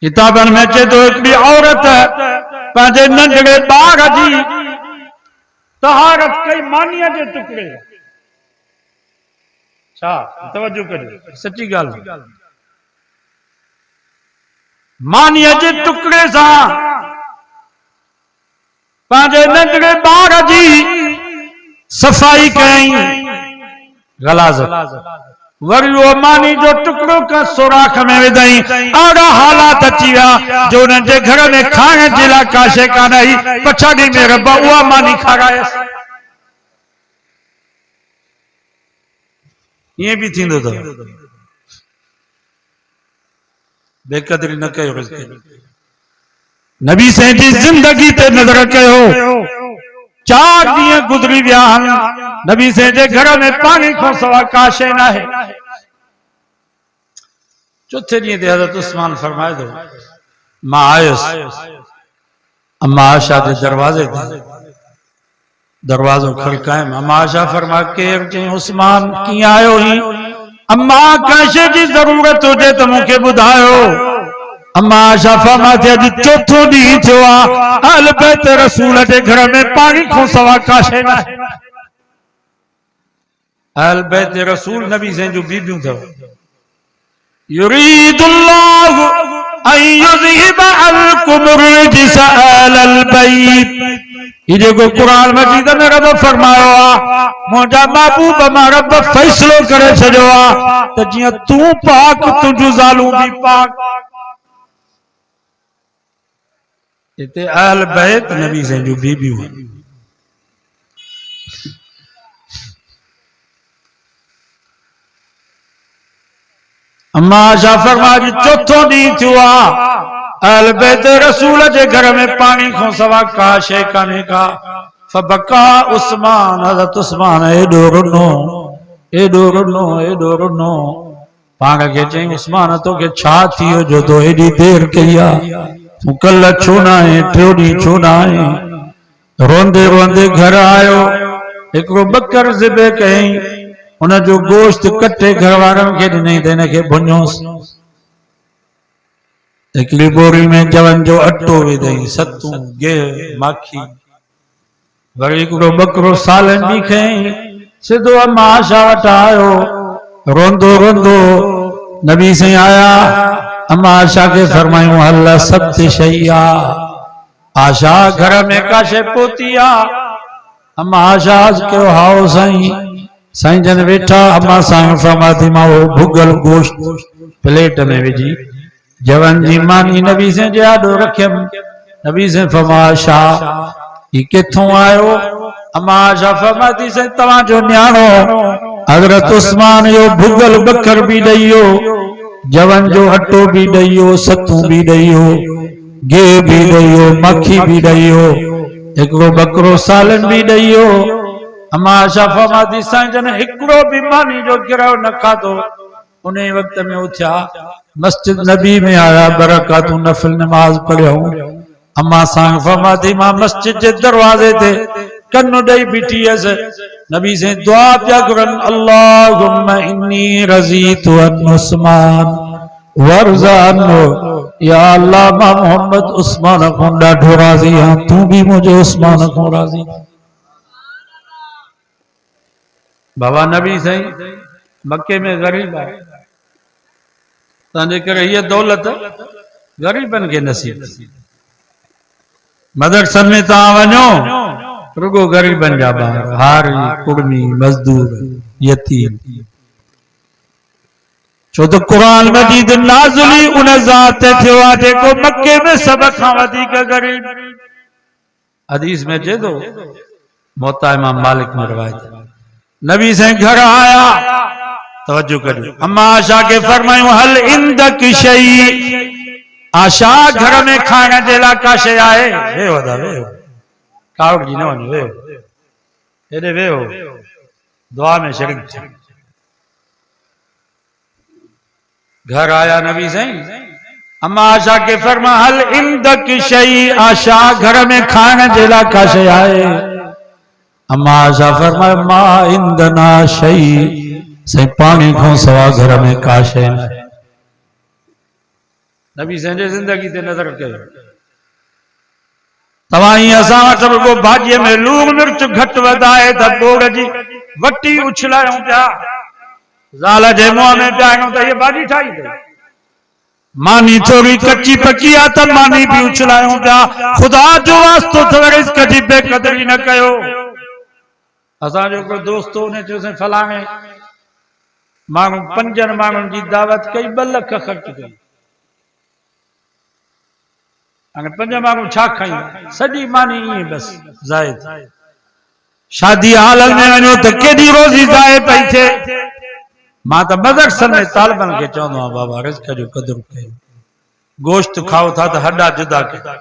किताबन में चे तो हिकिड़ी औरत पंहिंजे नंढड़े ॿार जी तहारत कई मानीअ जे टुकड़े। छा तवज्जो करियो, सच्ची ॻाल्हि। मानीअ जे टुकड़े सां पंहिंजे नंढड़े ॿार जी सफ़ाई कयईं, गलाज़त। वरी वो मानी जो टुकड़ो का सुराख में विधई। अहिड़ा हालात अची विया जो उन्हनि जे घर में खाइण जे लाइ का शइ कान आई। पछाड़ी में रब उहा मानी खारायसि। ईअं बि थींदो अथव। बेक़दरी न कयो। नबी साईं जी ज़िंदगी ते नज़र कयो। 4 ॾींहं गुज़री विया आहिनि, नबी साईं जे घर में पानी खां सवा का शइ न आहे। चौथे ॾींहं ते हज़रत उस्मान फरमाए थो, मां आयुसि अम्मा आयशा जे दरवाज़े ते, दरवाज़ो खड़कायमि। अम्मा आयशा फरमाए केरु? चई उस्मान। कीअं आयो ही? अम्मा कंहिं शइ जी ज़रूरत हुजे त मूंखे ॿुधायो। अम्मा आयशा फरमाए थी अॼु चौथो ॾींहुं थियो आहे अहल बैत रसूल जे घर में पानी खां सवा का शइ न आहे। अहल बैत रसूल नबी साईं जूं बीबियूं अथव। युरीदुल्लाहु अन युज़हिब अन्कुम रिजस अहलल बैत। ये जेको कुरान मजीद में रब फरमायो आहे, मुंहिंजा महबूब मां रब फ़ैसिलो करे छॾियो आहे त जीअं तूं पाक तुंहिंजूं ज़ालूं बि पाक। इते अहल बैत नबी साईं जूं बीबियूं आहिनि। अम्मा आयशा फरमाए चौथो ॾींहुं थियो आहे अहल बैत रसूल जे घर में पानी खां सवा का शइ कान्हे का। फबका उस्मान, हज़रत उस्मान एॾो रुनो, एॾो रुनो, एॾो रुनो। पाण खे चई उस्मान तोखे छा थी वियो जो तो एॾी देर कई आहे? तूं कल्ह छो न आहीं? टियों ॾींहुं छो न आहीं? रोंदे रोंदे घर आयो, हिकिड़ो बकर ज़िबे कयईं, उनजो गोश्त कटे घर वारनि खे ॾिनई त हिनखे भुञोसि। हिकिड़ी बोरी में जवन जो अटो विधई, सतूं, गिह, माखी। वरी हिकिड़ो बकरो सालन बि खयईं, सिधो अम्मा आयशा वटि आयो। रोंदो रोंदो नबी साईं आया। अम्मा आयशा के फरमायूं हल सब्त शैया। आशा घर में का शइ पहुती आहे? अम्मा आयशा कयो हाओ साईं। साईं जन वेठा। अम्मा साईं फरमाती मां वो भुगल गोश्त प्लेट में विझी जवन जी मानी नबी साईं जे आॾो रखियमि। नबी साईं फरमाया आयशा ही किथों आयो? अम्मा आयशा फरमाती साईं तव्हांजो न्याणो हज़रत उस्मान यो भुगल बकर भी ॾइयो, जवन जो अटो भी ॾइयो, सतूं भी ॾइयो, गिह भी ॾइयो, मक्खी भी ॾइयो, हिकिड़ो बकरो सालन भी ॾइयो। अम्मा आयशा फरमाती साईं जन हिकिड़ो भी मानी जो गिरह न खाधो। उन वक्त में उथिया, मस्जिद नबी में आया, बरकातूं नफिल नमाज पढ़ियो। अम्मा साईं फरमाती मां मस्जिद जे दरवाजे ते कन्नु ॾेई बीठी हुयसि। नबी से दुआ पिया करन, अल्लाहुम्मा इन्नी रज़ीतु अन उस्मान वरज़ानो। या अल्लाह मां मोहम्मद उस्मान को ॾाढो राज़ी आहियां, तू भी मुझे उस्मान को राज़ी। बाबा नबी साईं मक्के में गरीब आहे, तंहिंजे करे हीअ दौलत गरीबन खे नसीब। मदरसनि में तव्हां वञो रुगो गरीबन जा ॿार, हारी, कुड़मी, मजदूर, यतीम। छो तो कुरान मजीद नाज़िल उन ज़ात ते थियो आहे जेको मक्के में सब खां वधीक गरीब। हदीस में अचे थो, मोता इमाम मालिक में रवायत। नबी साईं घर आया, तवज्जो करियो। अम्मा आयशा के फरमायूं हल इंदक शई। आशा घर में खाइण जे लाइ का शइ आहे? वेहो दा वेहो, कावड़ जी न वञो, वेहो हेॾे वेहो, दुआ में शरीक थी। घर आया नबी साईं। अम्मा आयशा के फरमा हल इंदक शई। आशा घर में खाइण जे लाइ का शइ आहे? अम्मा आयशा फरमाए मां इंदना शई। साईं पानी खां सवा घर में का शइ न। नबी संजय जिंदगी ते नजर कयो तवाई असां वटि रुगो भाॼीअ में लूण मिर्च घटि वधाए त बोड़ जी वटी उछलायूं पिया ज़ाल जे मुंहं में पिया त ये भाॼी ठाही अथई मानी थोड़ी कच्ची पकी आ त मानी भी उछलायूं पिया खुदा जो वास्तो अथव रिज़्क़ जी बेक़दरी न कयो असांजो को दोस्त ने चयोसीं फलाणे माण्हू 5 माण्हुनि जी दावत कई 2 लख ख़र्च कई हाणे 5 माण्हू छा खाईंदा सॼी मानी ईअं बस ज़ाहिद शादी हालत में वञो त केॾी रोज़ी ज़ाहिद पई थिए मां त मदरसनि में तालिबनि खे चवंदो आहियां बाबा रिज़्क़ जो क़दुरु कयो गोश्त खाओ था त हॾा जुदा कयो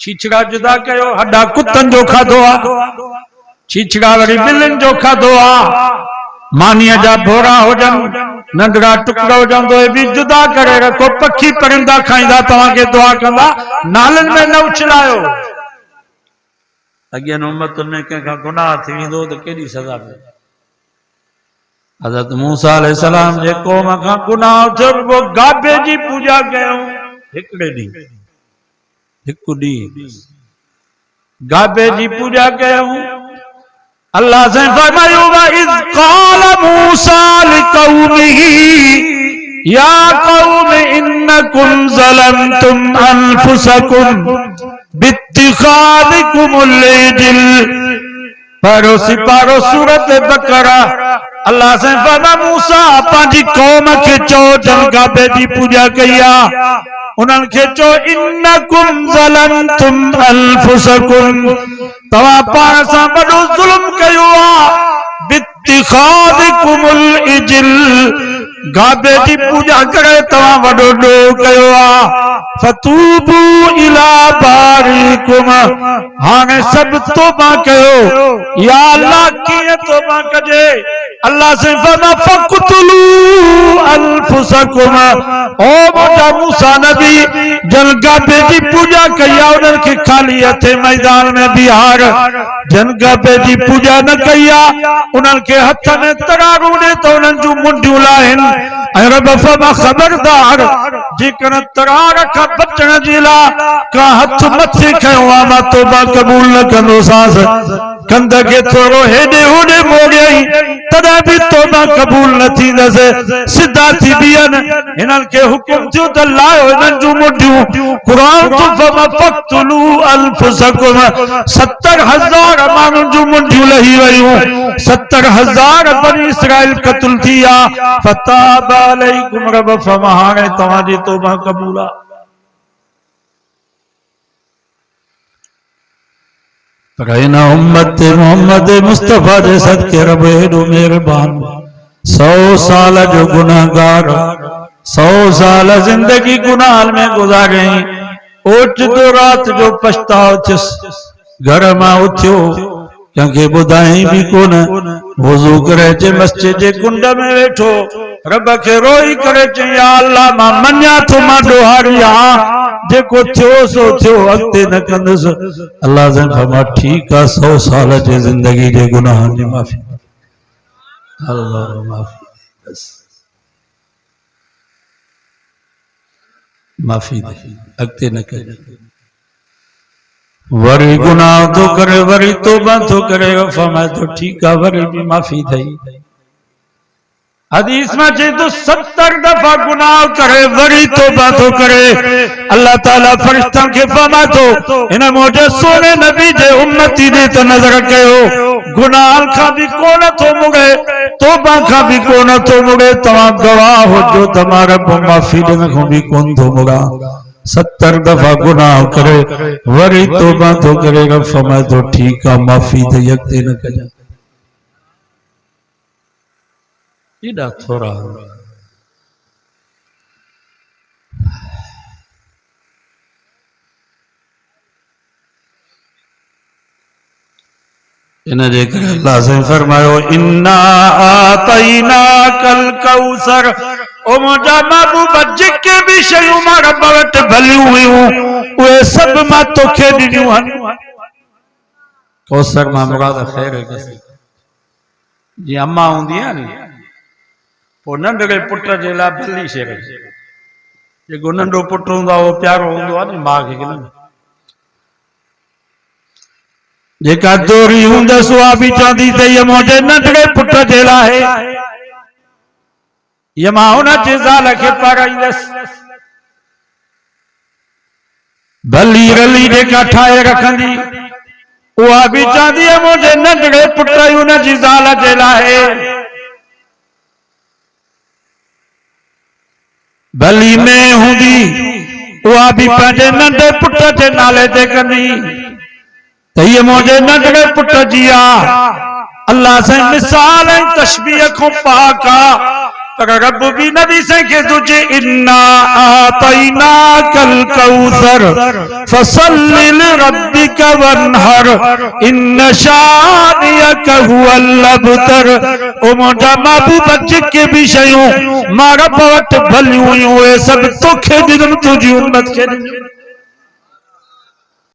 छीछड़ा जुदा कयो हॾा कुतनि जो खाधो आहे छीछड़ा वरी ॿिलियुनि जो खाधो आहे मानीअ जा भोरा हुजनि नंढड़ा टुकड़ा हुजनि तो भी जुदा करे रखो पखी परिंदा खाईंदा तव्हांखे दुआ कंदा नालनि में न उछलायो अॻियनि उम्मतुनि में कंहिंखां गुनाह थी वेंदो त केॾी सज़ा पए हज़रत मूसा अलैहिस्सलाम जे क़ौम खां गुनाह थियो वो गाबे जी पूजा कयूं हिकिड़े ॾींहुं गाबे जी पूजा कयूं अल्लाह से फरमायो वा इज़ क़ाल मूसा लिक़ौमिही या कौम इन्नकुम ज़लमतुम अनफुसकुम बित्तिखादिकुमुल इज्ल पारो सिपारो सूरत बकरा अल्लाह से फरमा मूसा पंहिंजी कौम खे चओ जन गाबे जी पूजा कई आहे उन्हनि खे चओ इन्नकुम ज़लमतुम अनफुसकुम तव्हां पाण सां वॾो ज़ुल्म कयो आहे बित्तिखादिकुमुल इज्ल गाबे जी पूजा करे तव्हां वॾो ॾोह कयो आहे फतूबू इला बारिकुम हाणे सभु तौबा कयो या अल्लाह कीअं तौबा कजे अल्लाह से फरमा फक़तुलू अनफुसकुम ओ मोटा मूसा नबी जन गाबे जी पूजा कई आहे उन्हनि खे खाली हथे मैदान में बिहार जन गाबे जी पूजा न कई आहे उन्हनि खे हथ में तरारू ॾे त उन्हनि जूं मुंडियूं लाहिनि ऐं रब फरमा ख़बरदार जेकर तरार खां बचण जे लाइ का हथ मथे खयो आहे मां तौबा क़बूल न कंदोसांस कंध खे थोरो हेॾे होॾे मोड़ियई तॾहिं बि तौबा क़बूल न थींदसि सिधा थी बीहनि हिननि खे हुकुम थियो त लायो हिननि जूं मुंडियूं क़ुरान तो फरमा फक़तुलू अनफुसकुम 70,000 माण्हुनि जूं मुंडियूं लही वयूं 70,000 बनी इसराइल क़त्ल थी आहे फताब अलैकुम रब फरमा हाणे तव्हांजी तौबा क़बूल आहे पर इन उम्मत मोहम्मद मुस्तफा जे सदके रब हेॾो मेहरबान 100 साल जो गुनाहगार 100 साल जिंदगी गुनाह में गुज़ारियई ओचितो रात जो पछताओ थियुसि घर मां उथियो कंहिंखे ॿुधाई बि कोन वज़ू करे अचे मस्जिद जे कुंड में वेठो रब खे रोई करे चई या अल्लाह मां मञा थो मां ॾोहारी आहियां जेको थियो सो थियो अॻिते न कंदुसि अल्लाह से फरमा ठीकु आहे 100 साल जी ज़िंदगी जे गुनाहनि जी माफ़ी अल्लाह माफ़ी माफ़ी दे अॻिते न कजे वरी गुनाह तो करे वरी तौबा तो करे फरमाए तो ठीक है वरी भी माफी थई हदीस में चए तो 70 दफा गुनाह करे वरी तौबा तो करे अल्लाह ताला फरिश्तन के फरमाए तो इन मोजे सोने नबी जे उम्मती दे त नजर कयो गुनाह का भी कोन तो मुगे तौबा का भी कोन तो मुगे तवा गवाह हो जो तुम्हारा माफी देने को भी कोन तो मुगा 70 दफा गुनाह करे वरी तौबा तो करेगा फरमाए तो ठीक है माफी दे यकते न कजा इड़ा थोड़ा इन जे करे अल्लाह से फरमायो इन्ना आतैना कल कौसर ओ मुंहिंजा महबूब जेके भी शयूं मां रब वटि भलियूं हुयूं उहे सभु मां तोखे ॾिनियूं आहिनि कौसर मां मुराद ख़ैर जीअं अम्मा हूंदी आहे नी पोइ नंढड़े पुट जे लाइ भली शइ जेको नंढो पुट हूंदो आहे उहो प्यारो हूंदो आहे न माउ खे, जेका दोरी हूंदसि उहा बि चवंदी त हीअ मुंहिंजे नंढड़े पुट जे लाइ, हीअ मां हुनजे ज़ाल खे पाराईंदसि। भली रली जेका ठाहे रखंदी उहा बि चवंदी आहे मुंहिंजे नंढड़े पुट हुनजी ज़ाल जे लाइ। भली में हूंदी उहा बि पंहिंजे नंढे पुट जे नाले ते कंदी त हीअ मुंहिंजे नंढड़े पुट जी आहे। अल्लाह साईं मिसाल ऐं तशबीह खां पाक आहे, पर रब बि नबी साईं खे तुझे इन्ना आतैनाकल कौसर फसल्लि लिरब्बिक वन्हर इन शानियक हुवल अबतर। ओ मुंहिंजा महबूब जेके बि शयूं मां रब वटि भलियूं हुयूं उहे सभु तोखे ॾिनमि, तुंहिंजी उम्मत खे ॾिनमि।